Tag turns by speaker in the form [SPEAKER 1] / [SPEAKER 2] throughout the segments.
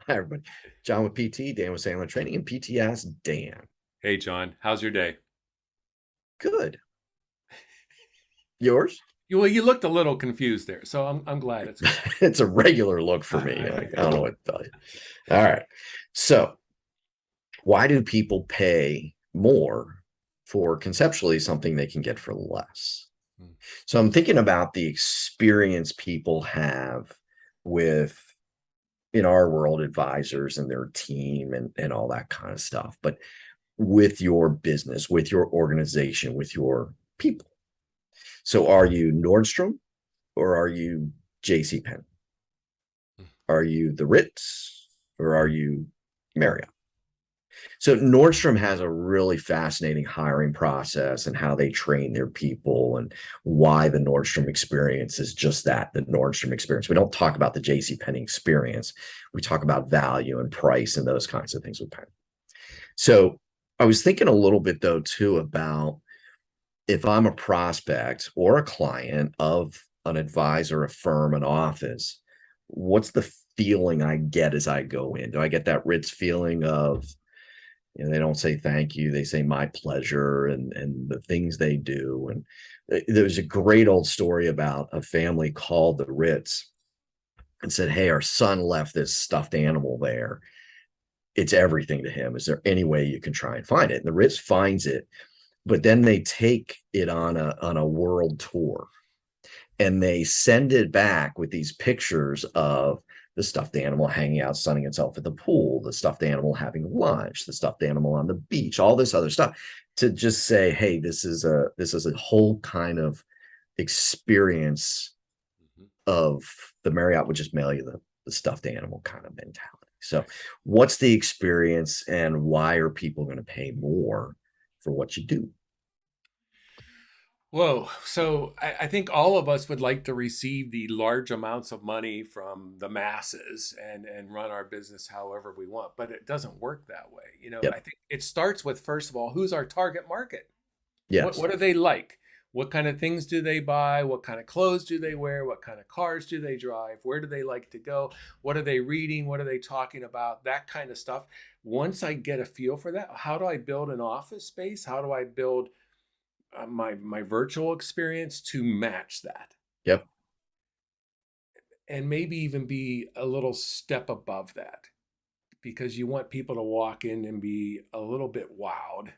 [SPEAKER 1] Hi, everybody. John with PT, Dan with Sandler Training, and PT Ask Dan.
[SPEAKER 2] Hey John, how's your day?
[SPEAKER 1] Good. Yours?
[SPEAKER 2] Well, you looked a little confused there, so I'm glad it's good.
[SPEAKER 1] It's a regular look for me. I don't know what to tell you. All right. So, why do people pay more for conceptually something they can get for less? So, I'm thinking about the experience people have with, in our world, advisors and their team and all that kind of stuff. But with your business, with your organization, with your people. So are you Nordstrom or are you JCPenney? Are you the Ritz or are you Marriott? So Nordstrom has a really fascinating hiring process and how they train their people and why the Nordstrom experience is just that, the Nordstrom experience. We don't talk about the JCPenney experience. We talk about value and price and those kinds of things with Penny. So I was thinking a little bit though too about if I'm a prospect or a client of an advisor, a firm, an office, what's the feeling I get as I go in? Do I get that Ritz feeling of, they don't say thank you, they say my pleasure and the things they do. And there's a great old story about a family called the Ritz and said, hey, our son left this stuffed animal there. It's everything to him. Is there any way you can try and find it? And the Ritz finds it, but then they take it on a world tour and they send it back with these pictures of the stuffed animal hanging out, sunning itself at the pool, the stuffed animal having lunch, the stuffed animal on the beach, all this other stuff to just say, hey, this is a whole kind of experience of the Marriott would just mail you the stuffed animal kind of mentality. So what's the experience and why are people going to pay more for what you do?
[SPEAKER 2] Whoa. So I think all of us would like to receive the large amounts of money from the masses and run our business however we want, but it doesn't work that way. I
[SPEAKER 1] Yep.
[SPEAKER 2] think it starts with, first of all, who's our target market? What
[SPEAKER 1] Yes.
[SPEAKER 2] what are they like? What kind of things do they buy? What kind of clothes do they wear? What kind of cars do they drive? Where do they like to go? What are they reading? What are they talking about? That kind of stuff. Once I get a feel for that, how do I build an office space? How do I build my virtual experience to match that?
[SPEAKER 1] Yep.
[SPEAKER 2] And maybe even be a little step above that because you want people to walk in and be a little bit wowed.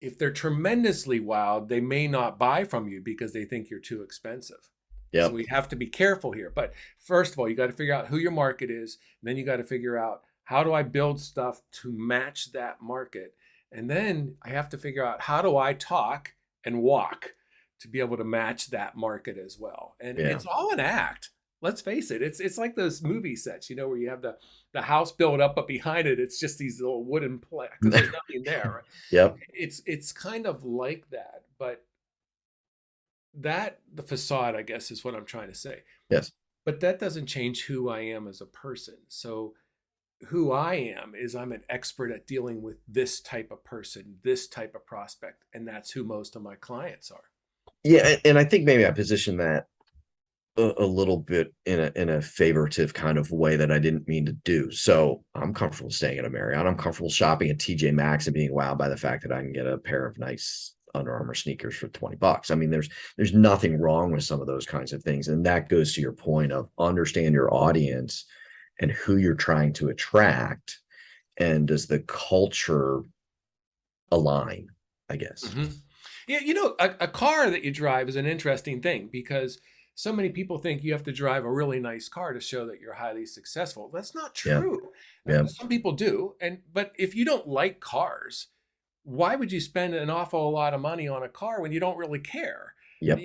[SPEAKER 2] If they're tremendously wowed, they may not buy from you because they think you're too expensive. So
[SPEAKER 1] Yep.
[SPEAKER 2] we have to be careful here. But first of all, you got to figure out who your market is. And then you got to figure out how do I build stuff to match that market. And then I have to figure out how do I talk and walk to be able to match that market as well. And
[SPEAKER 1] Yeah.
[SPEAKER 2] it's all an act. Let's face it. It's like those movie sets, where you have the house built up, but behind it, it's just these little wooden planks because there's nothing there. Right?
[SPEAKER 1] Yep.
[SPEAKER 2] It's kind of like that, but that the facade, I guess, is what I'm trying to say.
[SPEAKER 1] Yes.
[SPEAKER 2] But that doesn't change who I am as a person. So who I am is I'm an expert at dealing with this type of person, this type of prospect, and that's who most of my clients are.
[SPEAKER 1] Yeah. And I think maybe I positioned that a little bit in a favoritive kind of way that I didn't mean to do. So I'm comfortable staying at a Marriott. I'm comfortable shopping at TJ Maxx and being wowed by the fact that I can get a pair of nice Under Armour sneakers for $20. I mean, there's nothing wrong with some of those kinds of things. And that goes to your point of understand your audience and who you're trying to attract. And does the culture align, I guess.
[SPEAKER 2] Mm-hmm. Yeah, a car that you drive is an interesting thing because so many people think you have to drive a really nice car to show that you're highly successful. That's not
[SPEAKER 1] Yeah.
[SPEAKER 2] true.
[SPEAKER 1] Yeah.
[SPEAKER 2] Some people do, but if you don't like cars, why would you spend an awful lot of money on a car when you don't really care?
[SPEAKER 1] Yep.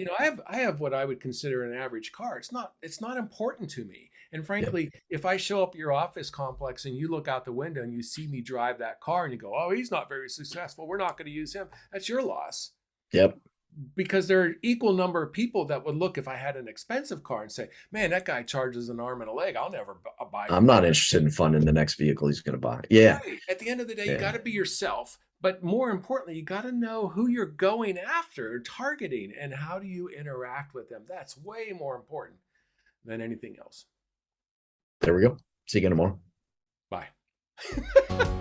[SPEAKER 2] I have what I would consider an average car. It's not important to me. And
[SPEAKER 1] Yep.
[SPEAKER 2] frankly, if I show up at your office complex and you look out the window and you see me drive that car and you go, "Oh, he's not very successful. We're not going to use him." That's your loss.
[SPEAKER 1] Yep.
[SPEAKER 2] Because there are equal number of people that would look if I had an expensive car and say, "Man, that guy charges an arm and a leg. I'll never buy
[SPEAKER 1] I'm
[SPEAKER 2] from him."
[SPEAKER 1] not interested in funding the next vehicle he's going to buy. Yeah.
[SPEAKER 2] Right. At the end of the day, you
[SPEAKER 1] Yeah.
[SPEAKER 2] got to be yourself. But more importantly, you got to know who you're going after, targeting, and how do you interact with them. That's way more important than anything else.
[SPEAKER 1] There we go. See you again tomorrow.
[SPEAKER 2] Bye.